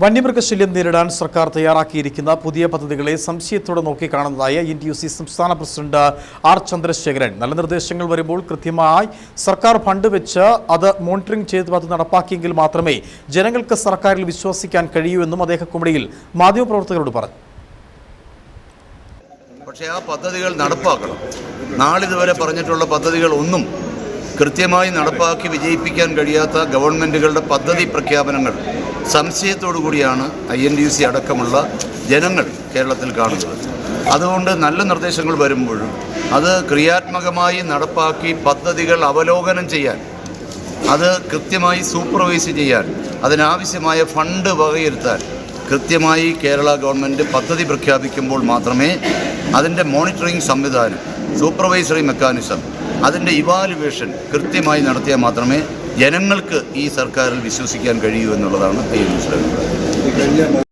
വന്യമൃഗശല്യം നേരിടാൻ സർക്കാർ തയ്യാറാക്കിയിരിക്കുന്ന പുതിയ പദ്ധതികളെ സംശയത്തോടെ നോക്കിക്കാണുന്നതായി NTUC സംസ്ഥാന പ്രസിഡന്റ് ആർ ചന്ദ്രശേഖരൻ. നല്ല നിർദ്ദേശങ്ങൾ വരുമ്പോൾ കൃത്യമായി സർക്കാർ ഫണ്ട് വെച്ച് അത് മോണിറ്ററിംഗ് ചെയ്ത് അത് നടപ്പാക്കിയെങ്കിൽ മാത്രമേ ജനങ്ങൾക്ക് സർക്കാരിൽ വിശ്വസിക്കാൻ കഴിയൂ എന്നും അദ്ദേഹം കുമളിയിൽ മാധ്യമപ്രവർത്തകരോട് പറഞ്ഞു. പക്ഷേ ആ പദ്ധതികൾ നടപ്പാക്കണം. നാളിതുവരെ പറഞ്ഞിട്ടുള്ള പദ്ധതികൾ ഒന്നും കൃത്യമായി നടപ്പാക്കി വിജയിപ്പിക്കാൻ കഴിയാത്ത ഗവൺമെൻറ്റുകളുടെ പദ്ധതി പ്രഖ്യാപനങ്ങൾ സംശയത്തോടു കൂടിയാണ് NTUC അടക്കമുള്ള ജനങ്ങൾ കേരളത്തിൽ കാണുന്നത്. അതുകൊണ്ട് നല്ല നിർദ്ദേശങ്ങൾ വരുമ്പോഴും അത് ക്രിയാത്മകമായി നടപ്പാക്കി പദ്ധതികൾ അവലോകനം ചെയ്യാൻ, അത് കൃത്യമായി സൂപ്പർവൈസ് ചെയ്യാൻ, അതിനാവശ്യമായ ഫണ്ട് വകയിരുത്താൻ കൃത്യമായി കേരള ഗവൺമെൻറ് പദ്ധതി പ്രഖ്യാപിക്കുമ്പോൾ മാത്രമേ അതിൻ്റെ മോണിറ്ററിംഗ് സംവിധാനം, സൂപ്പർവൈസറി മെക്കാനിസം, അതിൻ്റെ ഇവാലുവേഷൻ കൃത്യമായി നടത്തിയാൽ മാത്രമേ ജനങ്ങൾക്ക് ഈ സർക്കാരിൽ വിശ്വസിക്കാൻ കഴിയൂ എന്നുള്ളതാണ് മനസ്സിലാക്കുന്നത്.